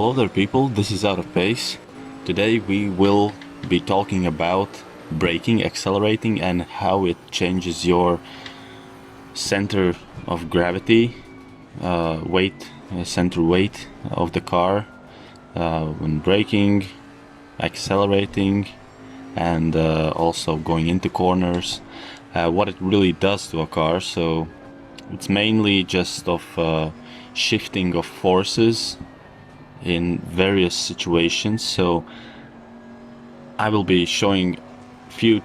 Hello there people, this is Out of Pace. Today we will be talking about braking, accelerating, and how it changes your center of gravity, center weight of the car when braking, accelerating, and also going into corners, what it really does to a car. So it's mainly just of shifting of forces in various situations. So I will be showing few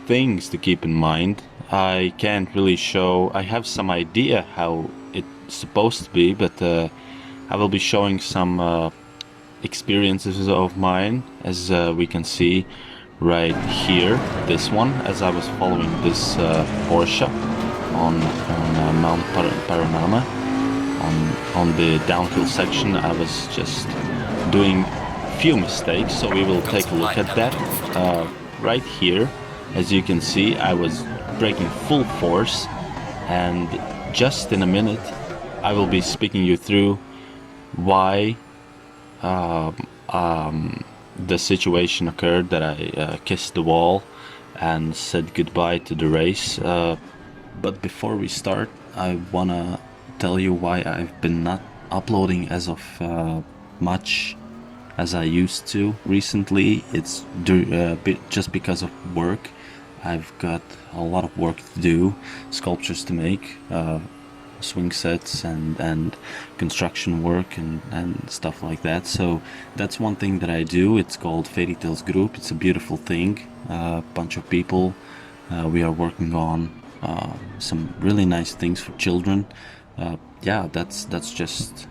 things to keep in mind. I can't really show, I have some idea how it's supposed to be, but I will be showing some experiences of mine, as we can see right here, this one, as I was following this Porsche on Mount Panorama. On the downhill section, I was just doing few mistakes, so we will take a look at that. Right here, as you can see, I was braking full force, and just in a minute I will be speaking you through why the situation occurred that I kissed the wall and said goodbye to the race. But before we start, I wanna tell you why I've been not uploading as of much as I used to recently. It's just because of work. I've got a lot of work to do, sculptures to make, swing sets and construction work and stuff like that. So that's one thing that I do. It's called Fairy Tales Group. It's a beautiful thing, a bunch of people. We are working on some really nice things for children. Yeah, that's just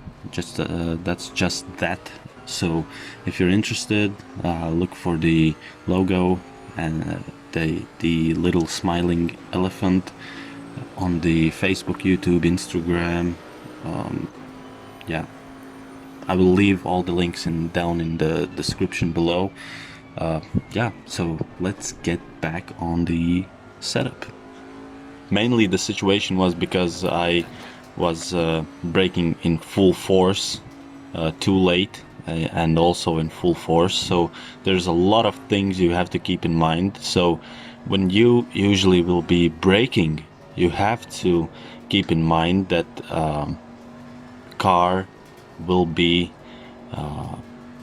that. So if you're interested, look for the logo and the little smiling elephant on the Facebook, YouTube, Instagram. Yeah, I will leave all the links down in the description below. Yeah, so let's get back on the setup. Mainly the situation was because I was braking in full force too late, and also in full force. So there's a lot of things you have to keep in mind. So when you usually will be braking, you have to keep in mind that car will be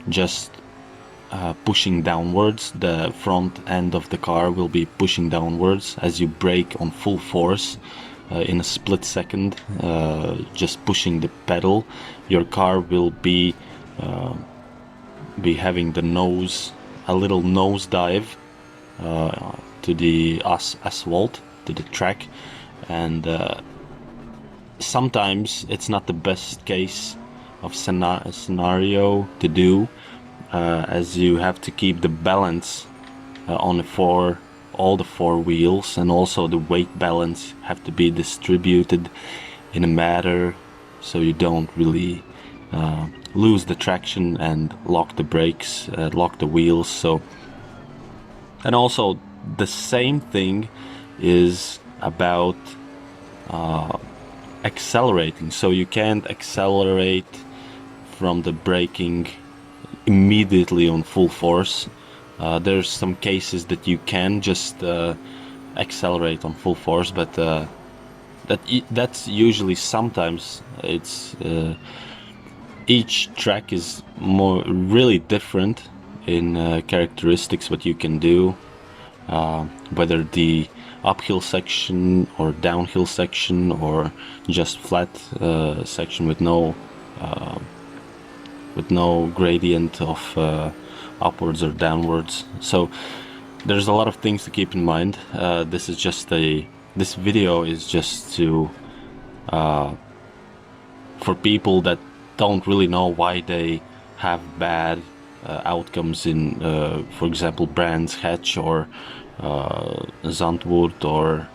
just pushing downwards. The front end of the car will be pushing downwards as you brake on full force. In a split second, just pushing the pedal, your car will be having the nose, a little nose dive to the asphalt, to the track, and sometimes it's not the best case of scenario to do, as you have to keep the balance on all the four wheels, and also the weight balance have to be distributed in a manner so you don't really lose the traction and lock the brakes, lock the wheels. So, and also the same thing is about accelerating. So you can't accelerate from the braking immediately on full force. There's some cases that you can just accelerate on full force, but that's usually, sometimes it's each track is really different in characteristics what you can do, whether the uphill section or downhill section or just flat section with no gradient of upwards or downwards. So there's a lot of things to keep in mind. This video is just to for people that don't really know why they have bad outcomes in for example Brands Hatch or Zandvoort or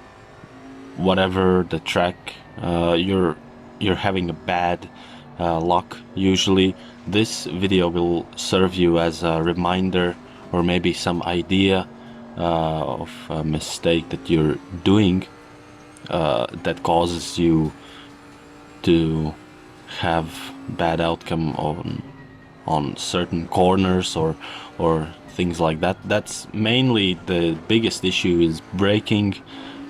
whatever the track. You're having a bad luck. Usually this video will serve you as a reminder, or maybe some idea of a mistake that you're doing that causes you to have bad outcome on certain corners or things like that. That's mainly the biggest issue, is braking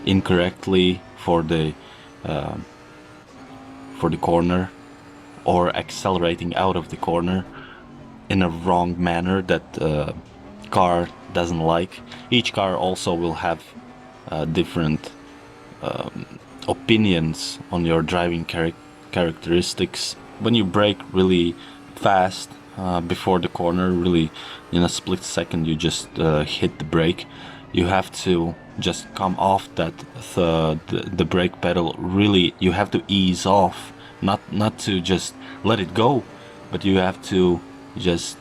incorrectly for the corner, or accelerating out of the corner in a wrong manner that car doesn't like. Each car also will have different opinions on your driving characteristics. When you brake really fast before the corner, really in a split second, you just hit the brake, you have to just come off that the brake pedal. Really, you have to ease off, not to just let it go, but you have to just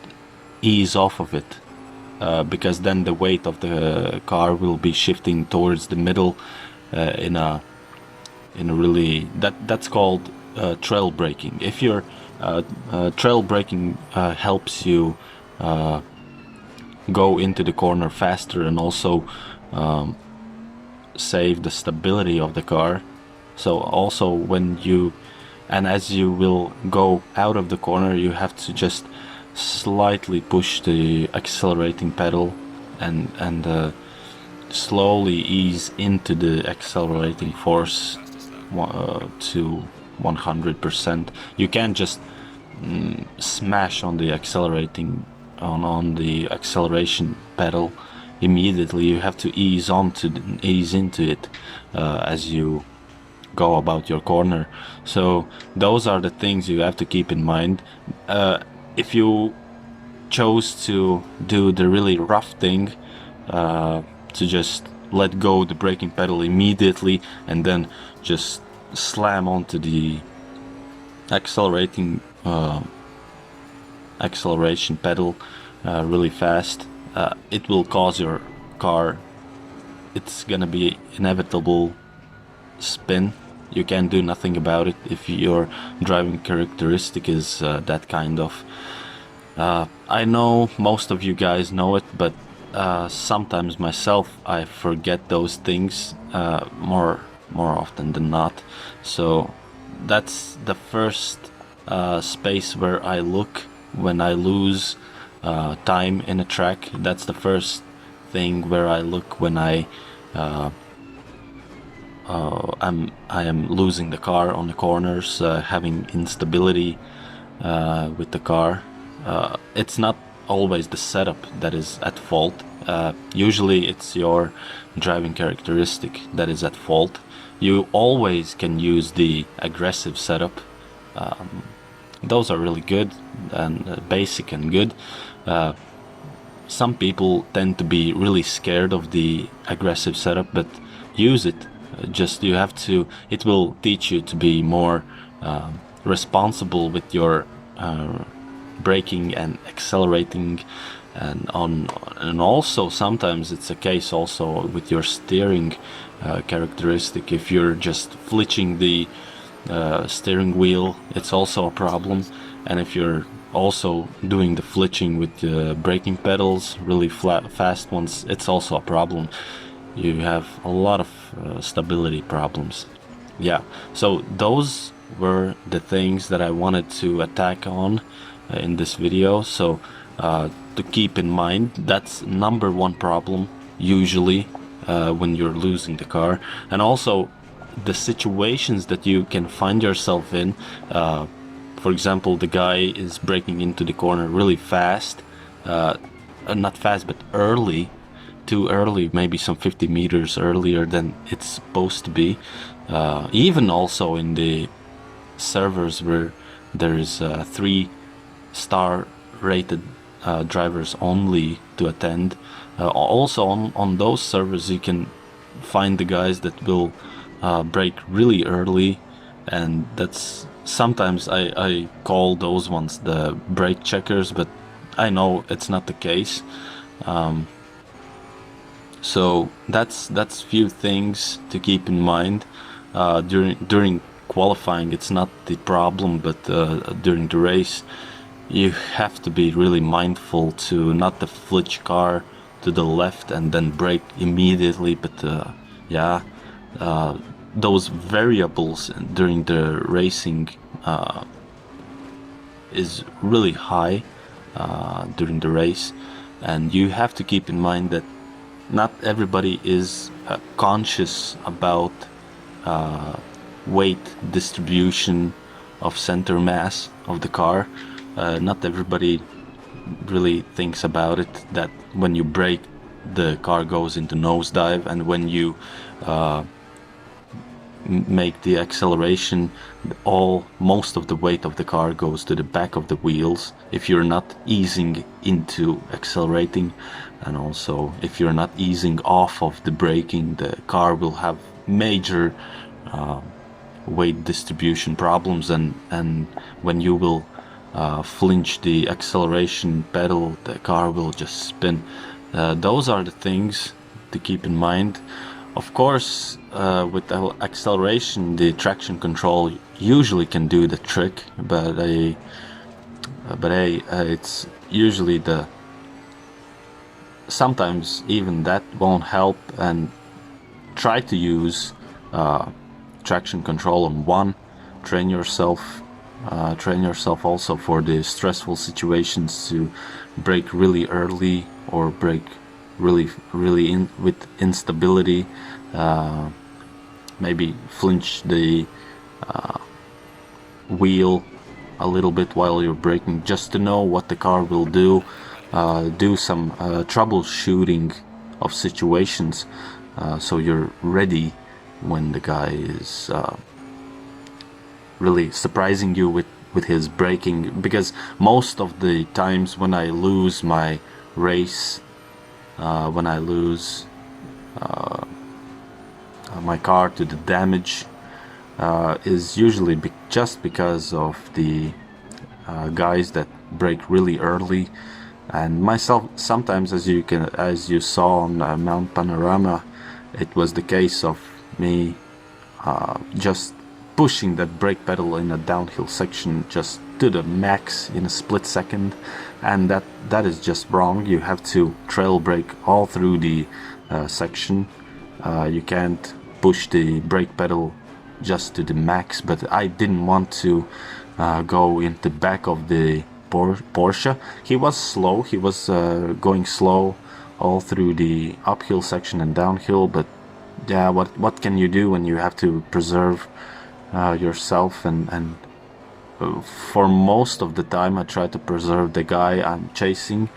ease off of it, because then the weight of the car will be shifting towards the middle in a really, that's called trail braking. If you're trail braking helps you go into the corner faster, and also save the stability of the car. So also when you, and as you will go out of the corner, you have to just slightly push the accelerating pedal and slowly ease into the accelerating force to 100%. You can't just smash on the accelerating on the acceleration pedal immediately. You have to ease into it as you go about your corner. So those are the things you have to keep in mind. If you chose to do the really rough thing, to just let go the braking pedal immediately and then just slam onto the acceleration pedal really fast, it will cause your car, it's gonna be inevitable spin. You can't do nothing about it if your driving characteristic is that kind of. I know most of you guys know it, but sometimes myself I forget those things more often than not. So that's the first space where I look when I lose time in a track. That's the first thing where I look when I am losing the car on the corners, having instability with the car. It's not always the setup that is at fault. Usually it's your driving characteristic that is at fault. You always can use the aggressive setup. Those are really good and basic and good. Some people tend to be really scared of the aggressive setup, but use it. Just you have to, it will teach you to be more responsible with your braking and accelerating, and also sometimes it's a case also with your steering characteristic. If you're just flitching the steering wheel, it's also a problem. And if you're also doing the flitching with the braking pedals, really fast ones, it's also a problem. You have a lot of stability problems. Yeah, so those were the things that I wanted to attack on in this video. So to keep in mind, that's number one problem usually when you're losing the car. And also the situations that you can find yourself in. For example, the guy is braking into the corner really fast, not fast but early, too early, maybe some 50 meters earlier than it's supposed to be. Even also in the servers where there's 3-star rated drivers only to attend, also on those servers you can find the guys that will brake really early, and that's sometimes I call those ones the brake checkers, but I know it's not the case. So that's few things to keep in mind. During qualifying it's not the problem, but during the race you have to be really mindful to not to flitch car to the left and then brake immediately. But yeah, those variables during the racing is really high. during the race. And you have to keep in mind that not everybody is conscious about weight distribution of center mass of the car. Not everybody really thinks about it, that when you brake, the car goes into nosedive, and when you make the acceleration, most of the weight of the car goes to the back of the wheels if you're not easing into accelerating, and also if you're not easing off of the braking, the car will have major weight distribution problems, and when you will flinch the acceleration pedal, the car will just spin. Those are the things to keep in mind. Of course, with the acceleration, the traction control usually can do the trick, but it's usually sometimes even that won't help, and try to use traction control on one. Train yourself also for the stressful situations to brake really early, or brake really in with instability. Maybe flinch the wheel a little bit while you're braking, just to know what the car will do. Do some troubleshooting of situations, so you're ready when the guy is really surprising you with his braking. Because most of the times when I lose my race, when I lose my car to the damage, is usually just because of the guys that brake really early. And myself, sometimes, as you saw on Mount Panorama, it was the case of me just pushing that brake pedal in a downhill section just to the max in a split second, and that is just wrong. You have to trail brake all through the section. You can't push the brake pedal just to the max, but I didn't want to go in the back of the Porsche. He was slow, he was going slow all through the uphill section and downhill, but yeah, what can you do when you have to preserve yourself? And for most of the time I try to preserve the guy I'm chasing,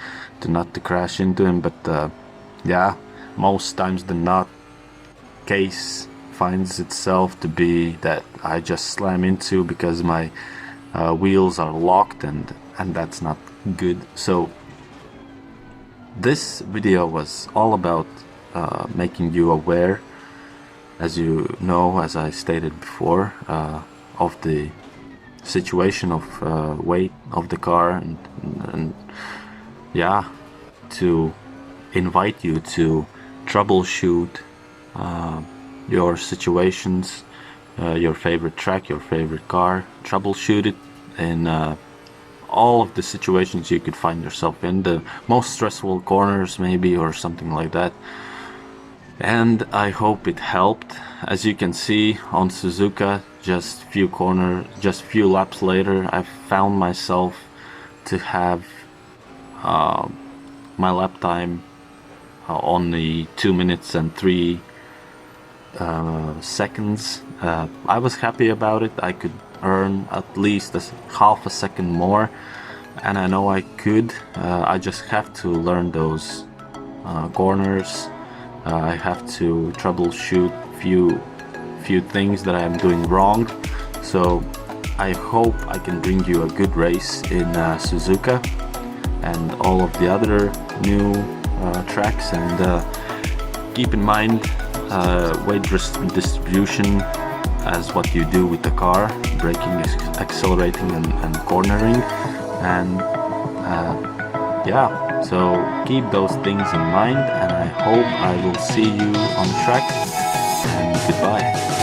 not to crash into him, but yeah, most times the not case finds itself to be that I just slam into because my wheels are locked, and that's not good. So this video was all about making you aware, as you know, as I stated before, of the situation of weight of the car, and yeah, to invite you to troubleshoot your situations, your favorite track, your favorite car. Troubleshoot it in all of the situations you could find yourself in, the most stressful corners maybe, or something like that. And I hope it helped. As you can see on Suzuka, just few laps later, I found myself to have my lap time only 2 minutes and 3 seconds. I was happy about it. I could earn at least half a second more, and I know I could. I just have to learn those corners. I have to troubleshoot few things that I'm doing wrong. So I hope I can bring you a good race in Suzuka and all of the other new tracks. And keep in mind weight distribution as what you do with the car, braking, accelerating, and cornering. And yeah, so keep those things in mind, and I hope I will see you on track, and goodbye.